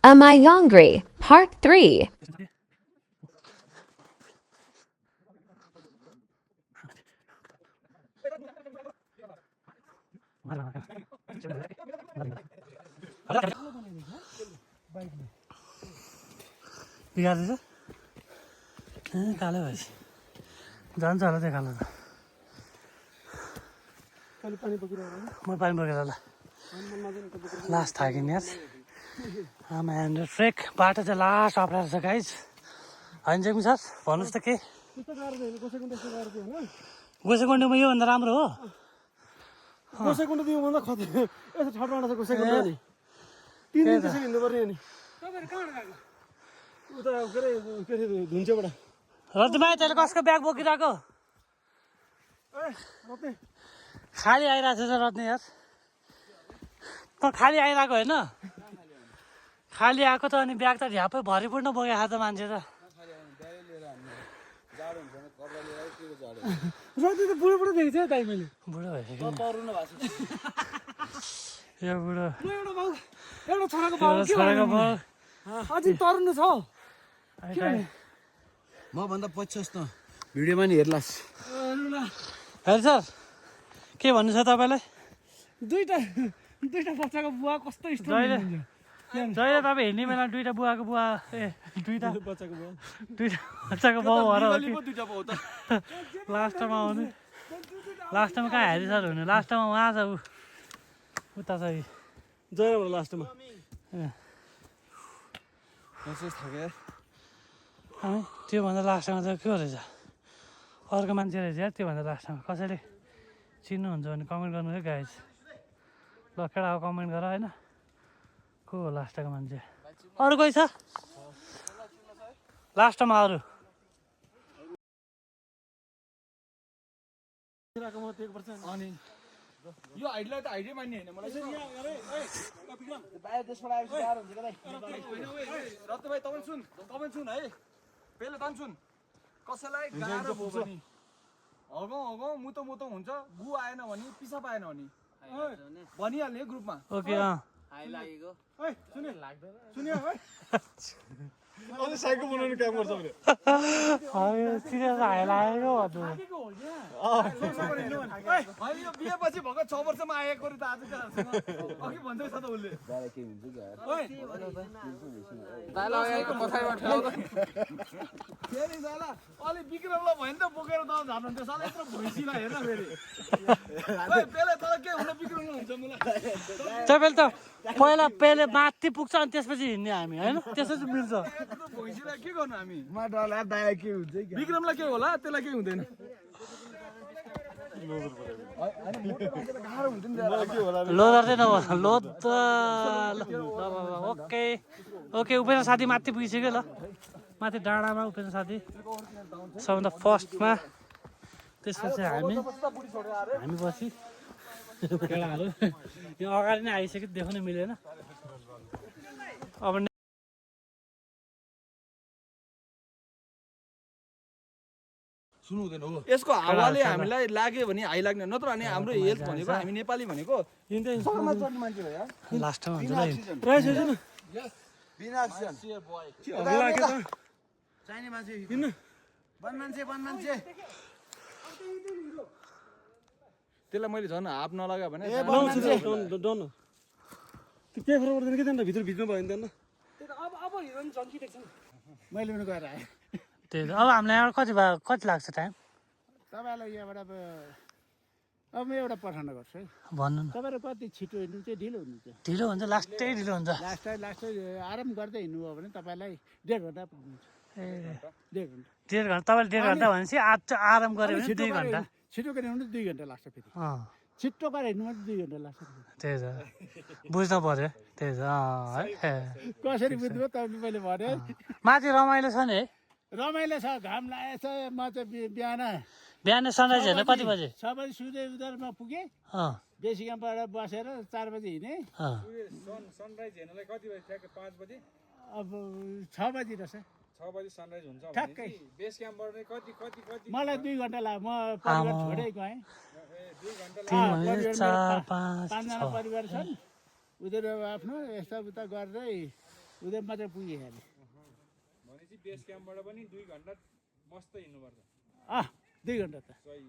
Am I Hungry? Part 3. बिगार्दैछ कालो भएपछि जान्छ होला त्यो कालो त म पानी बोकेर ल लास्ट थाक्यो नि यार आमा हेन्ड्रेड फ्रेक बाटो चाहिँ लास्ट अप्ठ्यारो छ गाइज होइन चाहिँ सर भन्नुहोस् त के गोसेकुण्डमा योभन्दा राम्रो हो गोसेकुण्ड दिउँभन्दा खतरा यसो ठटमाटा छ गोसेकुण्ड नि 3 दिन त्यसरी हिँड्नु पर्ने नि तपाईहरु कहाँ गएको उता के अरे धुन्चेबाट रत्नमाया तैँले कसको ब्याग बोकिरहेको ए रत्ने खाली आइरहेको छ रत्ने यार त खाली आइरहेको होइन खाली आएको त अनि ब्याग त झ्यापै भरिपूर्ण बोकेको छ त मान्छे त रत्ने त बुढो बुढो देखेको थियो दाइ मैले बुढो भइसक्यो यो बुढो म एउटा बाउ एउटा छोराको बाउ के छोराको बाउ अझै तरुण छ म भन्दा पछ्छस् त भिडियोमा नि हेर्लास् हेर सर के भन्नु छ तपाईँलाई दुईटा बच्चाको बुवा कस्तो जहिले जहिले तपाईँ हिँड्ने बेला दुईवटा बुवाको बुवा दुईवटा बच्चाको बुवा बच्चाको बाउ भएर हो कि दुईटा बाउ त लास्टमा आउने लास्टमा कहाँ हेरी सर हुनु लास्टमा उहाँ छ उता छ जयबाट लास्टमा अनि त्योभन्दा लास्टमा चाहिँ के रहेछ अर्को मान्छे रहेछ यार त्योभन्दा लास्टमा कसैले चिन्नुहुन्छ भने कमेन्ट गर्नु है गाइज ल केटाको कमेन्ट गर होइन को हो लास्टको मान्छे अरू कोही छ लास्टमा अरू अनि यो हाइटलाई त हाइटै मान्ने होइन मलाई बाहिर देशबाट आएपछि गाह्रो हुन्छ क्या रत्न भाइ तपाईँ सुन है पहिले तान सुन कसैलाई गाह्रो भयो भने हगाउँ मुतो हुन्छ गु आएन भने पिसाब आएन भने भनिहाल्ने ग्रुपमा ओके सुन्यो है अनि साइको बनाउने काम गर्छ भने सिरियस हाइलागेको यो बिहेपछि भर्खर 6 वर्षमा आएको त आज अघि भन्दै छ त उसले फेरि जाला अलि विक्रमलाई भयो नि त बोकेर त झार्नुहुन्थ्यो साला यत्रो भैँसीलाई हेर्न फेरि पेले तल के हुन विक्रमलाई हुन्छ मलाई तपाईँले त पहिले माथि पुग्छ अनि त्यसपछि हिँड्ने हामी होइन त्यसपछि मिल्छ भैँसीलाई के गर्नु हामी म डरला दाया के हुन्छ कि विक्रमलाई के होला त्यसलाई केही हुँदैन लोदर चाहिँ नभए लोद ओके ओके उपेन्द्र साथी माथि पुगिसक्यो ल माथि डाँडामा उपेन्द्र साथी सबभन्दा फर्स्टमा त्यसपछि हामी पछि केटाहरू यो अगाडि नै आइसक्यो देख्नु मिलेन अब सुन्नुहुँदैन हो यसको हावाले हामीलाई लाग्यो भने हाइ लाग्ने नत्र अनि हाम्रो हेल्थ भनेको हामी नेपाली भनेको सरमा चढ्ने मान्छे हो यार लास्टमा हुन्छ ल प्राइस हुन्छ नि बिना अक्सिजन चाहिने मान्छे बन मान्छे त्यसलाई मैले झन् हाफ नलगा भने डन त्यो के फरक पर्दैन के त भित्र भिज्नु भयो नि त अब हिरो नि झन्किरहेको छ मैले पनि गएर आएँ त्यही अब हामीलाई कति लाग्छ टाइम तपाईँलाई यहाँबाट अब म एउटा पठाउन गर्छु है भन्नु न तपाईँहरू कति छिटो हिँड्नु चाहिँ ढिलो हुनुहुन्छ ढिलो हुन्छ लास्टै ढिलो हुन्छ लास्टै आराम गर्दै हिँड्नुभयो भने तपाईँलाई 1.5 घन्टा पुग्नुहुन्छ ए 1.5 घन्टा 1.5 घन्टा तपाईँले 1.5 घन्टा भनेपछि आज आराम गऱ्यो भने 2 घन्टा छिटो गरेर हिँड्नु 2 घन्टा लाग्छ फेरि छिट्टो गरेर हिँड्नु भने 2 घन्टा लाग्छ त्यही त बुझ्नु पर्यो त्यही त है कसरी बुझ्नुभयो तपाईँले मैले भने माथि रमाइलो छ नि है रमाइलो छ घाम लागेछ म चाहिँ बिहान सनराइज हेर्न कति बजे 6 बजी सूर्य उदयमा पुगेँ बेसी क्याम्पबाट बसेर 4 बजी हिँडेँ सनराइज हेर्नलाई कति बजी ठ्याक्कै 5 बजी अब 6 बजी रहेछ 6 बजी सनराइज हुन्छ ठ्याक्कै बेस क्याम्पबाट कति मलाई 2 घन्टा लाग्यो म परिवार छोडै गएँ 3 4 5 पाँचजना परिवार छन् उनीहरू आफ्नो यस्ता उता गर्दै उदय मात्रै पुगिहाल्यो भनेपछि बेस क्याम्पबाट पनि 2 घन्टा बस्दै हिँड्नुपर्छ 2 घन्टा त सही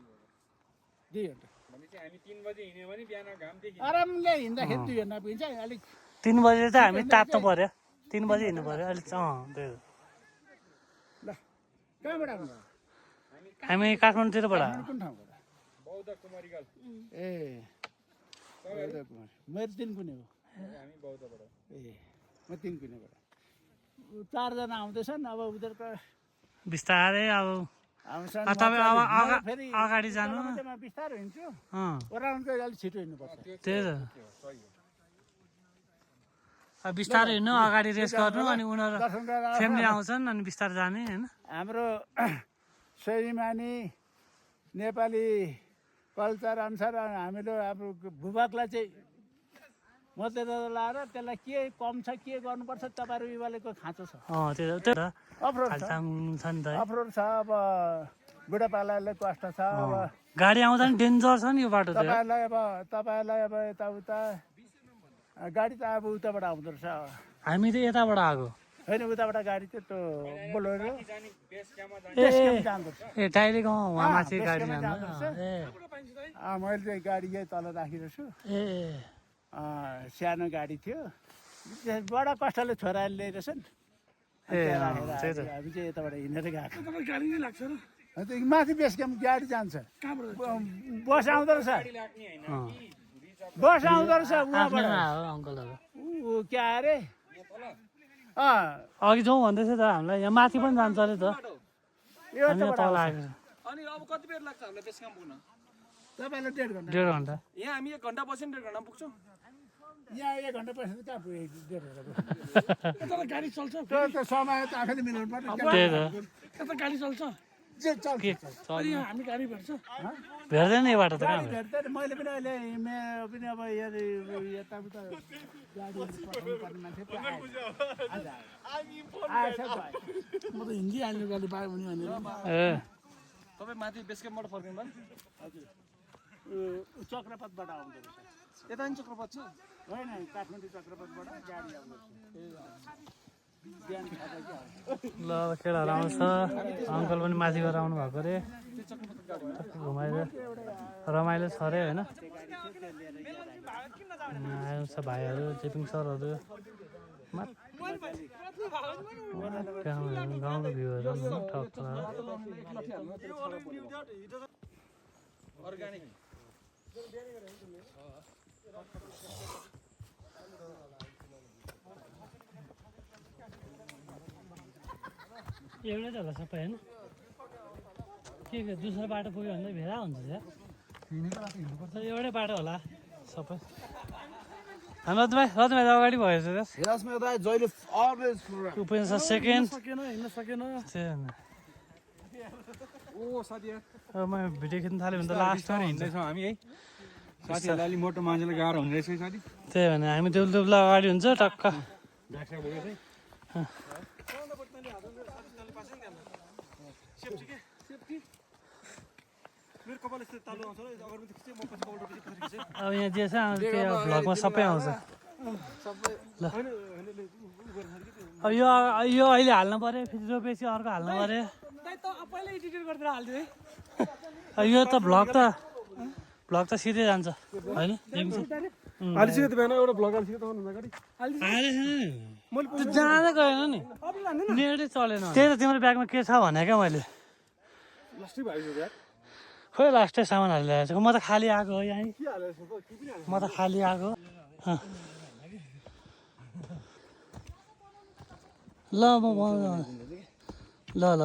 2 घन्टा भनेपछि हामी 3 बजे हिँड्यो भने बिहान घाम देखिन्छ आरामले हिँड्दाखेरि 2 घन्टा पुगिन्छ अलिक 3 बजे चाहिँ हामी तात्नु पर्यो 3 बजे हिँड्नु पर्यो अलिक त्यही ल कहाँबाट आउनु हामी काठमाडौँतिरबाट कुन ठाउँबाट बौद्ध कुमारीकाल ए बौद्ध कुमार मेरो 3 कुने हो हामी बौद्धबाट ए म 3 कुनेबाट 4 जना आउँदैछन् अब उनीहरूको बिस्तारै अब आउँछन् तपाईँ अब फेरि अगाडि जानु म बिस्तारै हिँड्छु अँ ओराउन्डको अलिक छिटो हिँड्नुपर्छ त्यही त अब बिस्तारै हिँड्नु अगाडि रेस गर्नु अनि उनीहरू दर्शन गरेर फ्यामिली आउँछन् अनि बिस्तारै जाने होइन हाम्रो स्वाभिमानी नेपाली कल्चर अनुसार हामीले अब भूभागलाई चाहिँ मध्यनजर लाएर त्यसलाई के कम छ के गर्नुपर्छ तपाईँहरू युवालेको खाँचो छ अँ त्यही त अफरोड छ खाल्टाङ छ नि त है अफरोड छ अब बुढापालालाई कष्ट छ अब गाडी आउँदा नि डेन्जर छ नि यो बाटो त तपाईँहरूलाई अब यताउता गाडी त अब उताबाट आउँदो रहेछ हामी त यताबाट आएको होइन उताबाट गाडी चाहिँ त्यो बोलेरो बेस क्याम्पमा ए जाँदो रहेछ ए डाइरेक्ट वहाँ माथि गाडी बेसमा जानु जाँदो ए मैले चाहिँ गाडी यही तल राखिरहेको छु ए सानो गाडी थियो बडा कष्टले छोराले ल्याइरहेछ नि ए त्यही त हामी चाहिँ यताबाट हिँडेर गएको गाडी नै लाग्छ र माथि बेस क्याम्प गाडी जान्छ बस आउँदो रहेछ बस आउँदो रहेछ उहाँबाट हो अङ्कलहरू ऊ के अरे अघि जाउँ भन्दैछ त हामीलाई यहाँ माथि पनि जान्छ अरे त यो हामी यहाँ तल आएको छ अनि अब कति बेर लाग्छ हामीलाई बेस क्याम्प पुग्न तपाईँलाई 1.5 घन्टा 1.5 घन्टा यहाँ हामी 1 घन्टा बस्यो नि 1.5 घन्टा पुग्छौँ यहाँ 1 घन्टा पछि कहाँ पुग्यो 1.5 घन्टा गाडी चल्छ त्यो समय त आफैले मिलाउनु पर्छ त्यही त गाडी चल्छ जे चल्छ के चल्नु हामी गाडी भेट्छ भेट्दैन यो बाटो त कहाँ गाडी भेट्दैन मैले पनि अहिले पनि अब यताउता गाडी पठाउनु पर्ने मान्छे पो आएछ म त हिन्दी हाल्ने गाडी पायो भने ए तपाईँ माथि बेस क्याम्पबाट फर्किनु भयो हजुर चक्रपथबाट आउँदो रहेछ यता नि चक्रपथ छ होइन काठमाडौँ चक्रपथबाट गाडी आउँदो रहेछ बिहान खाँदा के आउँछ ल केटाहरू आउँछ अङ्कल पनि माथि गएर आउनु भएको अरे घुमाइदियो रमाइलो छ अरे होइन आउँछ भाइहरू जेपिङ सरहरू गाउँको भ्यूहरू ठक अर्ग्यानिक एउटै त होला सबै होइन के दोस्रो बाटो पुग्यो भने भेडा हुन्छ क्या एउटै बाटो होला सबै हाम्रो रत्न भाइ अगाडि भएछ उपेन्द्र सर सेकेन्ड ओ साथी अब म भिडियो खिच्नु थाल्यो भने त लास्टमा हिँड्दैछौँ हामी है साथीहरूलाई अलिक मोटो मान्छेलाई गाह्रो हुने रहेछ साथी त्यही भने हामी दुब्ला अगाडि हुन्छ टक्क अब यहाँ जे छ त्यो भ्लगमा सबै आउँछ ल अब यो अहिले हाल्नु पऱ्यो फेरि रोपेपछि अर्को हाल्नु पऱ्यो यो त भ्लग त सिधै जान्छ होइन जाँदै गएन नि नेटै चलेन त्यही त तिम्रो ब्यागमा के छ भने क्या मैले खोइ लास्टै सामानहरू ल्याएको छु म त खाली आएको हो यहाँ म त खाली आएको ल म ल ल